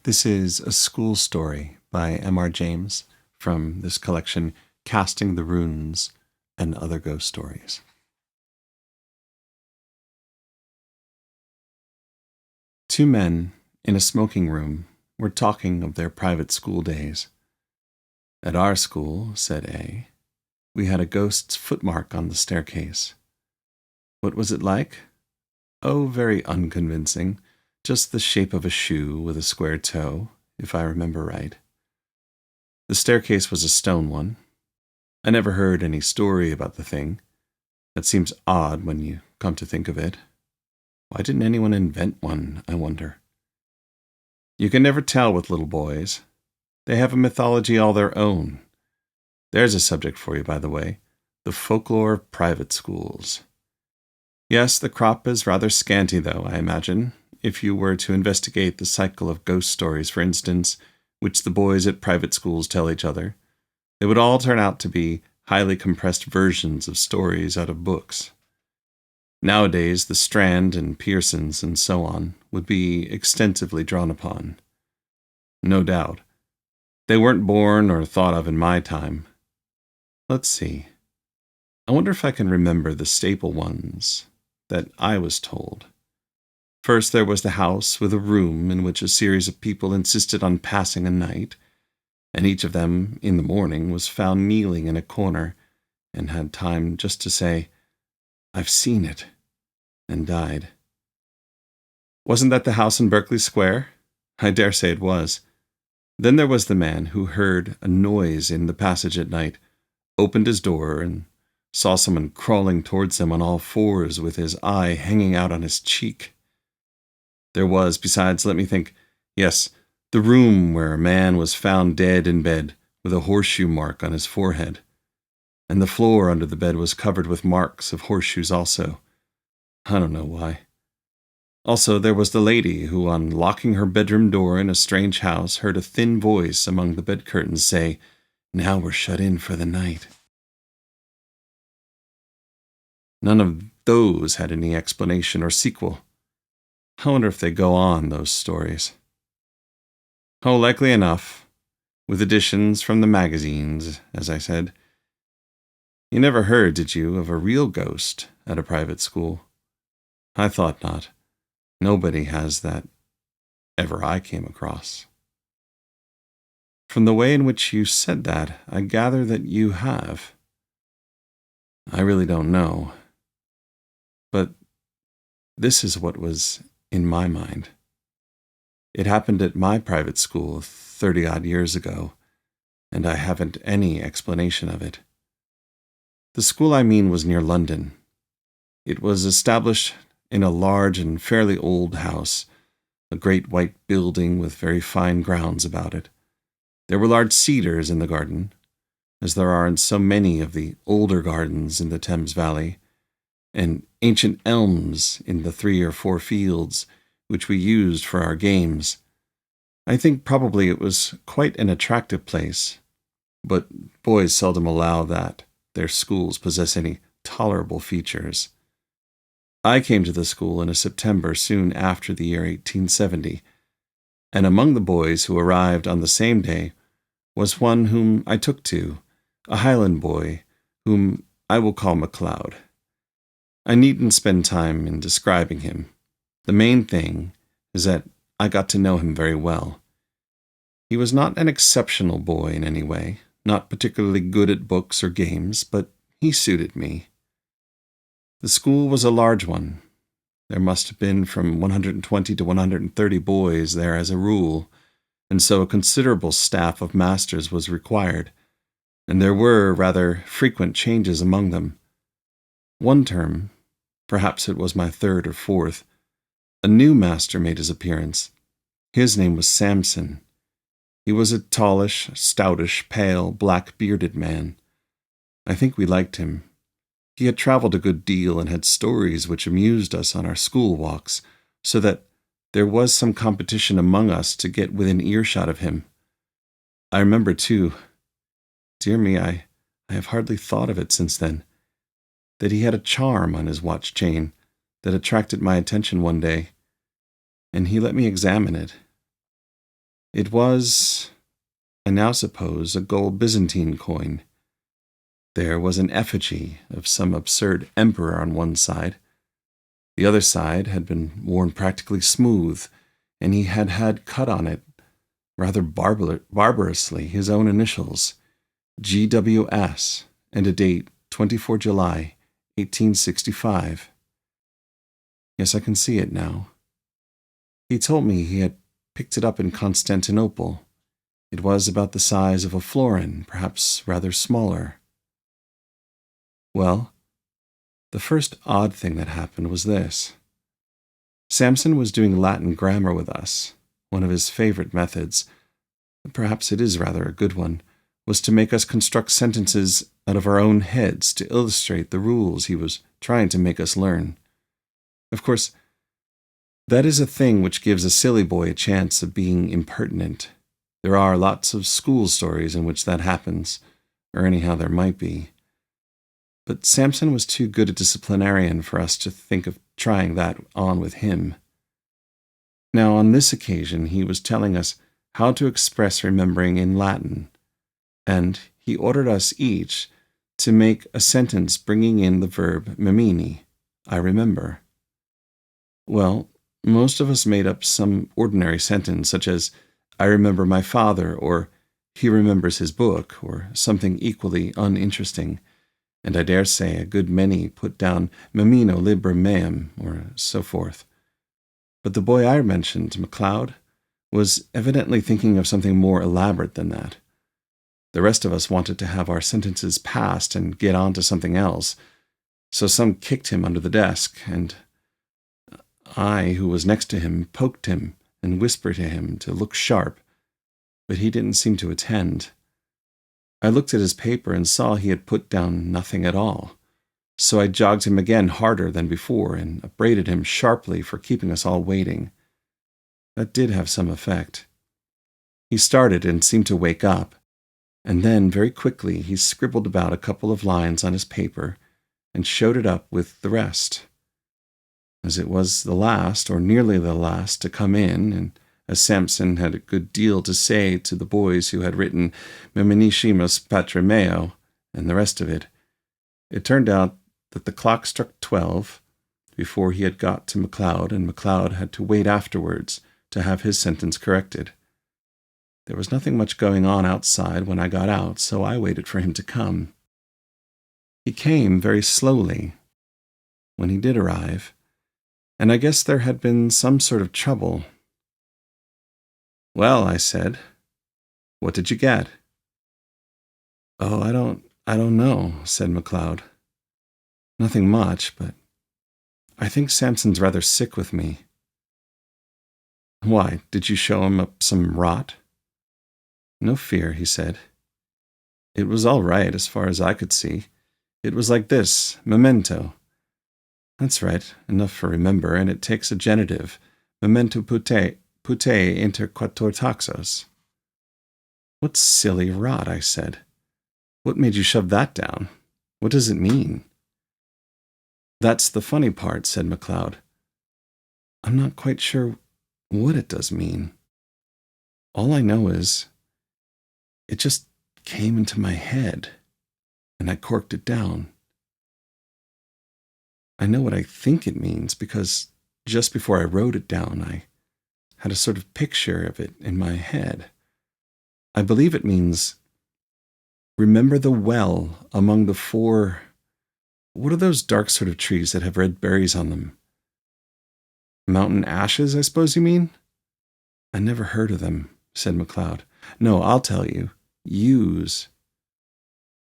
This is a school story by M.R. James from this collection, Casting the Runes and Other Ghost Stories. Two men in a smoking room were talking of their private school days. At our school, said A, we had a ghost's footmark on the staircase. What was it like? Oh, very unconvincing. Just the shape of a shoe with a square toe, if I remember right. The staircase was a stone one. I never heard any story about the thing. That seems odd when you come to think of it. Why didn't anyone invent one, I wonder? You can never tell with little boys. They have a mythology all their own. There's a subject for you, by the way. The folklore of private schools. Yes, the crop is rather scanty, though, I imagine. If you were to investigate the cycle of ghost stories, for instance, which the boys at private schools tell each other, they would all turn out to be highly compressed versions of stories out of books. Nowadays, the Strand and Pearsons and so on would be extensively drawn upon. No doubt. They weren't born or thought of in my time. Let's see. I wonder if I can remember the staple ones that I was told. First, there was the house with a room in which a series of people insisted on passing a night, and each of them, in the morning, was found kneeling in a corner and had time just to say, "I've seen it," and died. Wasn't that the house in Berkeley Square? I dare say it was. Then there was the man who heard a noise in the passage at night, opened his door, and saw someone crawling towards him on all fours with his eye hanging out on his cheek. There was, besides, let me think, yes, the room where a man was found dead in bed with a horseshoe mark on his forehead, and the floor under the bed was covered with marks of horseshoes also. I don't know why. Also, there was the lady who, on locking her bedroom door in a strange house, heard a thin voice among the bed curtains say, "Now we're shut in for the night." None of those had any explanation or sequel. I wonder if they go on, those stories. Oh, likely enough, with additions from the magazines, as I said. You never heard, did you, of a real ghost at a private school? I thought not. Nobody has that ever I came across. From the way in which you said that, I gather that you have. I really don't know. But this is what was in my mind. It happened at my private school 30-odd years ago, and I haven't any explanation of it. The school I mean was near London. It was established in a large and fairly old house, a great white building with very fine grounds about it. There were large cedars in the garden, as there are in so many of the older gardens in the Thames Valley, and ancient elms in the 3 or 4 fields which we used for our games. I think probably it was quite an attractive place, but boys seldom allow that their schools possess any tolerable features. I came to the school in a September soon after the year 1870, and among the boys who arrived on the same day was one whom I took to, a Highland boy, whom I will call MacLeod. I needn't spend time in describing him. The main thing is that I got to know him very well. He was not an exceptional boy in any way, not particularly good at books or games, but he suited me. The school was a large one. There must have been from 120 to 130 boys there as a rule, and so a considerable staff of masters was required, and there were rather frequent changes among them. One term, perhaps it was my 3rd or 4th, a new master made his appearance. His name was Samson. He was a tallish, stoutish, pale, black-bearded man. I think we liked him. He had traveled a good deal and had stories which amused us on our school walks, so that there was some competition among us to get within earshot of him. I remember, too, dear me, I have hardly thought of it since then, that he had a charm on his watch chain that attracted my attention one day, and he let me examine it. It was, I now suppose, a gold Byzantine coin. There was an effigy of some absurd emperor on one side. The other side had been worn practically smooth, and he had had cut on it, rather barbarously, his own initials, GWS, and a date 24 July, 1865. Yes, I can see it now. He told me he had picked it up in Constantinople. It was about the size of a florin, perhaps rather smaller. Well, the first odd thing that happened was this. Samson was doing Latin grammar with us. One of his favorite methods, perhaps it is rather a good one, was to make us construct sentences out of our own heads to illustrate the rules he was trying to make us learn. Of course, that is a thing which gives a silly boy a chance of being impertinent. There are lots of school stories in which that happens, or anyhow there might be. But Samson was too good a disciplinarian for us to think of trying that on with him. Now, on this occasion, he was telling us how to express remembering in Latin, and he ordered us each to make a sentence bringing in the verb memini, I remember. Well, most of us made up some ordinary sentence, such as, I remember my father, or he remembers his book, or something equally uninteresting, and I dare say a good many put down memino liber meum, or so forth. But the boy I mentioned, MacLeod, was evidently thinking of something more elaborate than that. The rest of us wanted to have our sentences passed and get on to something else, so some kicked him under the desk, and I, who was next to him, poked him and whispered to him to look sharp, but he didn't seem to attend. I looked at his paper and saw he had put down nothing at all, so I jogged him again harder than before and upbraided him sharply for keeping us all waiting. That did have some effect. He started and seemed to wake up, and then very quickly he scribbled about a couple of lines on his paper and showed it up with the rest. As it was the last, or nearly the last, to come in, and as Samson had a good deal to say to the boys who had written Meminicimus Patre Meo and the rest of it, it turned out that the clock struck 12 before he had got to MacLeod, and MacLeod had to wait afterwards to have his sentence corrected. There was nothing much going on outside when I got out, so I waited for him to come. He came very slowly when he did arrive, and I guess there had been some sort of trouble. Well, I said, what did you get? Oh, I don't know, said MacLeod. Nothing much, but I think Samson's rather sick with me. Why, did you show him up some rot? No fear, he said. It was all right as far as I could see. It was like this, memento. That's right, enough for remember, and it takes a genitive, memento pute inter quattuor taxos. What silly rot, I said. What made you shove that down? What does it mean? That's the funny part, said MacLeod. I'm not quite sure what it does mean. All I know is it just came into my head, and I corked it down. I know what I think it means because just before I wrote it down, I had a sort of picture of it in my head. I believe it means, remember the well among the four... What are those dark sort of trees that have red berries on them? Mountain ashes, I suppose you mean? I never heard of them, said MacLeod. No, I'll tell you. Yews.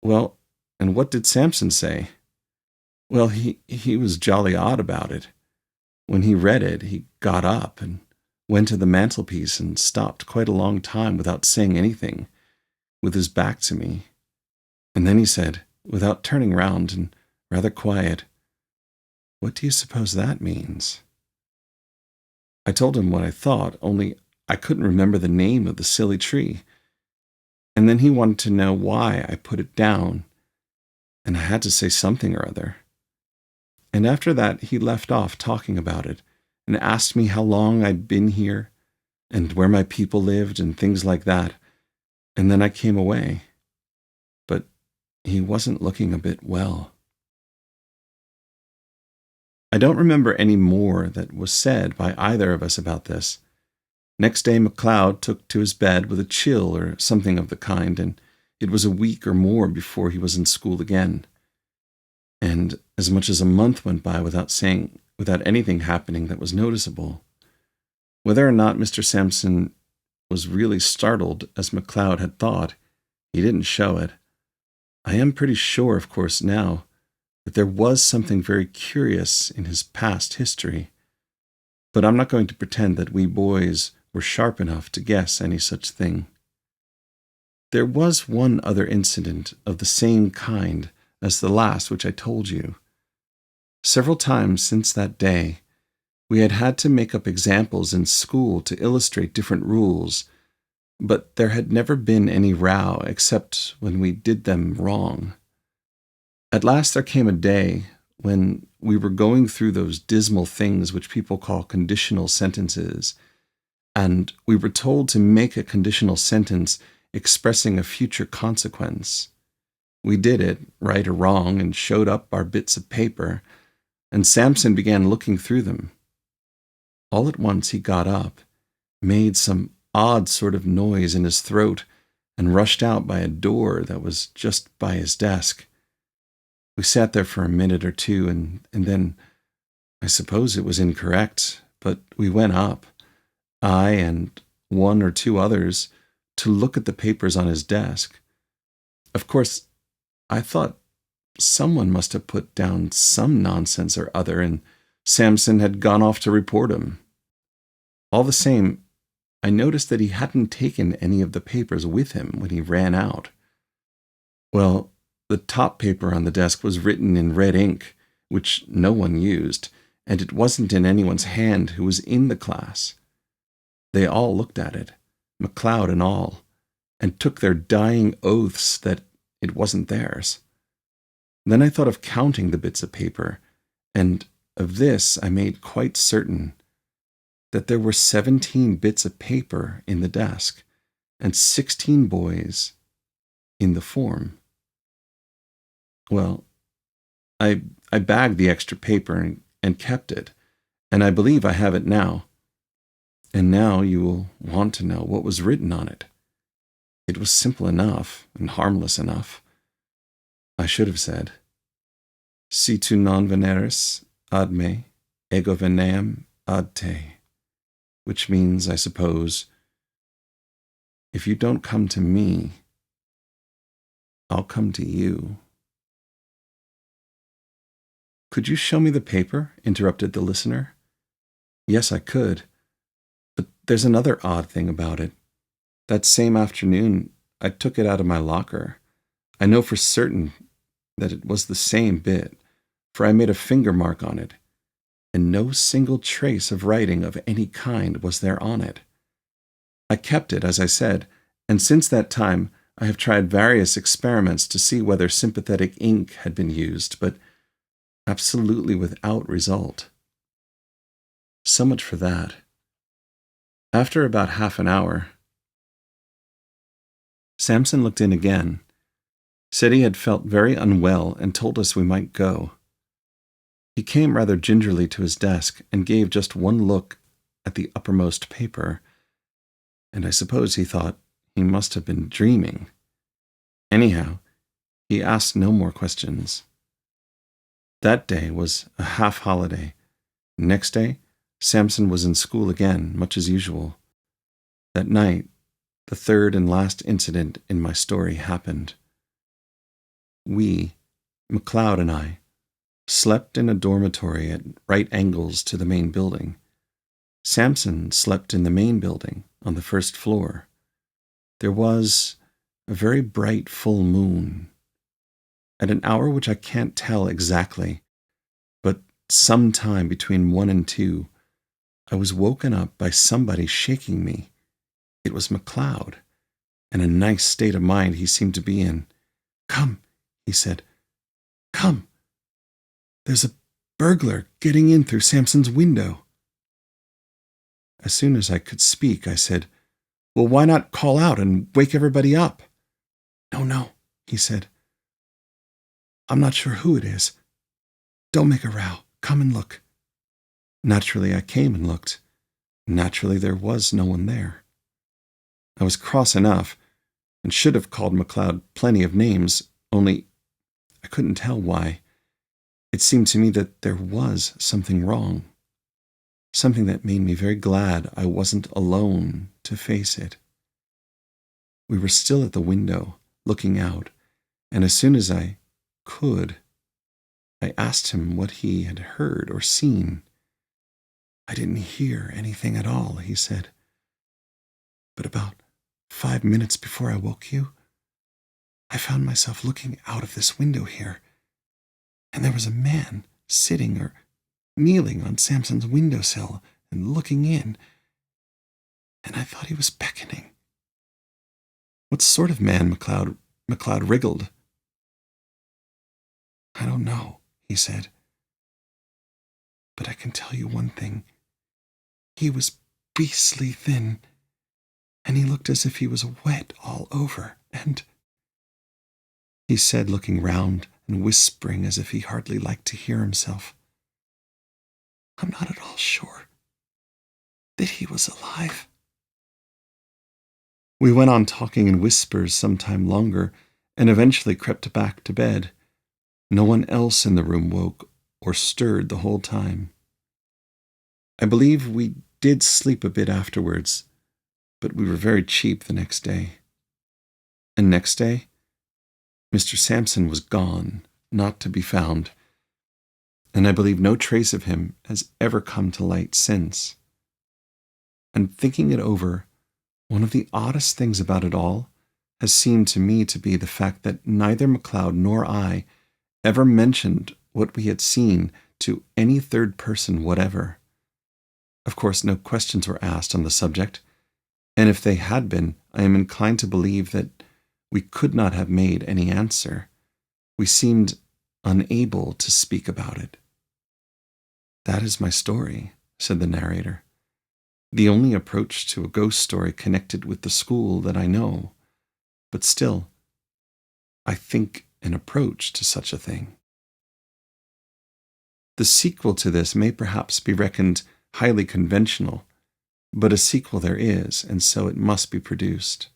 Well, and what did Samson say? Well, he was jolly odd about it. When he read it, he got up and went to the mantelpiece and stopped quite a long time without saying anything, with his back to me. And then he said, without turning round and rather quiet, what do you suppose that means? I told him what I thought, only I couldn't remember the name of the silly tree. And then he wanted to know why I put it down, and I had to say something or other. And after that he left off talking about it, and asked me how long I'd been here, and where my people lived and things like that, and then I came away. But he wasn't looking a bit well. I don't remember any more that was said by either of us about this. Next day, McLeod took to his bed with a chill or something of the kind, and it was a week or more before he was in school again. And as much as a month went by without anything happening that was noticeable. Whether or not Mr. Sampson was really startled, as McLeod had thought, he didn't show it. I am pretty sure, of course, now, that there was something very curious in his past history. But I'm not going to pretend that we boys were sharp enough to guess any such thing. There was one other incident of the same kind as the last which I told you. Several times since that day, we had had to make up examples in school to illustrate different rules, but there had never been any row except when we did them wrong. At last there came a day when we were going through those dismal things which people call conditional sentences, and we were told to make a conditional sentence expressing a future consequence. We did it, right or wrong, and showed up our bits of paper, and Sampson began looking through them. All at once he got up, made some odd sort of noise in his throat, and rushed out by a door that was just by his desk. We sat there for a minute or two, and then, I suppose it was incorrect, but we went up, I and one or two others, to look at the papers on his desk. Of course, I thought someone must have put down some nonsense or other, and Sampson had gone off to report him. All the same, I noticed that he hadn't taken any of the papers with him when he ran out. Well, the top paper on the desk was written in red ink, which no one used, and it wasn't in anyone's hand who was in the class. They all looked at it, McLeod and all, and took their dying oaths that it wasn't theirs. Then I thought of counting the bits of paper, and of this I made quite certain, that there were 17 bits of paper in the desk, and 16 boys in the form. Well, I bagged the extra paper and kept it, and I believe I have it now. And now you will want to know what was written on it. It was simple enough and harmless enough. I should have said, Si tu non veneris ad me, ego veneam ad te, which means, I suppose, if you don't come to me, I'll come to you. Could you show me the paper? Interrupted the listener. Yes, I could. But there's another odd thing about it. That same afternoon, I took it out of my locker. I know for certain that it was the same bit, for I made a finger mark on it, and no single trace of writing of any kind was there on it. I kept it, as I said, and since that time I have tried various experiments to see whether sympathetic ink had been used, but absolutely without result. So much for that. After about half an hour, Sampson looked in again, said he had felt very unwell, and told us we might go. He came rather gingerly to his desk and gave just one look at the uppermost paper, and I suppose he thought he must have been dreaming. Anyhow, he asked no more questions. That day was a half-holiday. Next day, Sampson was in school again, much as usual. That night, the third and last incident in my story happened. We, McLeod and I, slept in a dormitory at right angles to the main building. Sampson slept in the main building on the first floor. There was a very bright full moon. At an hour which I can't tell exactly, but some time between 1 and 2, I was woken up by somebody shaking me. It was McLeod, and a nice state of mind he seemed to be in. "Come," he said. "Come. There's a burglar getting in through Sampson's window." As soon as I could speak, I said, "Well, why not call out and wake everybody up?" No, he said. "I'm not sure who it is. Don't make a row. Come and look." Naturally, I came and looked. Naturally, there was no one there. I was cross enough and should have called McLeod plenty of names, only I couldn't tell why. It seemed to me that there was something wrong. Something that made me very glad I wasn't alone to face it. We were still at the window, looking out, and as soon as I could, I asked him what he had heard or seen. "I didn't hear anything at all," he said. "But about 5 minutes before I woke you, I found myself looking out of this window here, and there was a man sitting or kneeling on Samson's windowsill and looking in, and I thought he was beckoning." "What sort of man?" McLeod wriggled. "I don't know," he said, "but I can tell you one thing. He was beastly thin, and he looked as if he was wet all over, and—" he said, looking round and whispering as if he hardly liked to hear himself, "I'm not at all sure that he was alive." We went on talking in whispers some time longer, and eventually crept back to bed. No one else in the room woke or stirred the whole time. I believe we did sleep a bit afterwards, but we were very cheap the next day. And next day, Mr. Sampson was gone, not to be found, and I believe no trace of him has ever come to light since. And thinking it over, one of the oddest things about it all has seemed to me to be the fact that neither McLeod nor I ever mentioned what we had seen to any third person whatever. Of course, no questions were asked on the subject, and if they had been, I am inclined to believe that we could not have made any answer. We seemed unable to speak about it. "That is my story," said the narrator. "The only approach to a ghost story connected with the school that I know, but still, I think an approach to such a thing. The sequel to this may perhaps be reckoned highly conventional, but a sequel there is, and so it must be produced.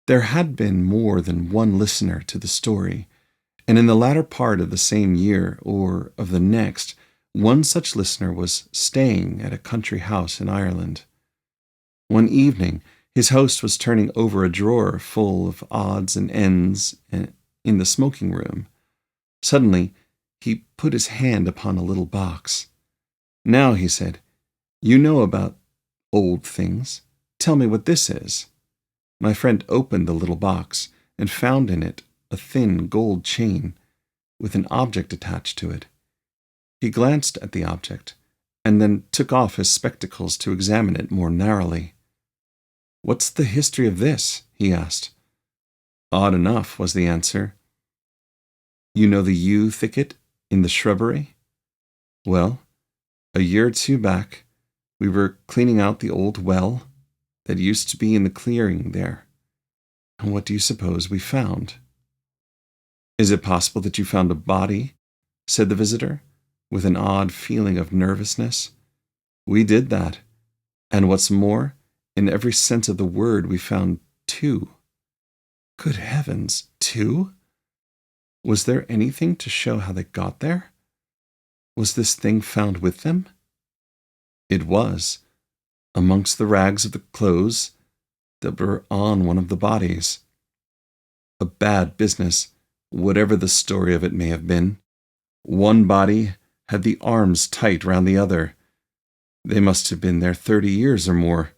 There had been more than one listener to the story, and in the latter part of the same year, or of the next, one such listener was staying at a country house in Ireland. One evening, his host was turning over a drawer full of odds and ends in the smoking room. Suddenly, he put his hand upon a little box. "Now," he said, "you know about old things. Tell me what this is." My friend opened the little box and found in it a thin gold chain with an object attached to it. He glanced at the object and then took off his spectacles to examine it more narrowly. "What's the history of this?" he asked. "Odd enough," was the answer. "You know the yew thicket in the shrubbery? Well, a year or two back, we were cleaning out the old well that used to be in the clearing there. And what do you suppose we found?" "Is it possible that you found a body?" said the visitor, with an odd feeling of nervousness. "We did that. And what's more, in every sense of the word, we found 2. "Good heavens, 2? Was there anything to show how they got there? Was this thing found with them?" "It was, amongst the rags of the clothes that were on one of the bodies. A bad business, whatever the story of it may have been. One body had the arms tight round the other. They must have been there 30 years or more,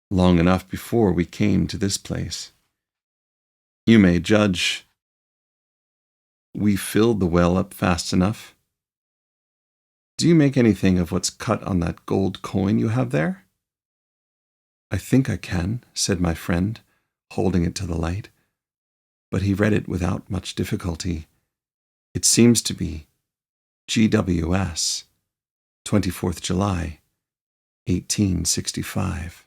long enough before we came to this place. You may judge. We filled the well up fast enough. Do you make anything of what's cut on that gold coin you have there?" "I think I can," said my friend, holding it to the light. But he read it without much difficulty. It seems to be GWS, 24th July, 1865.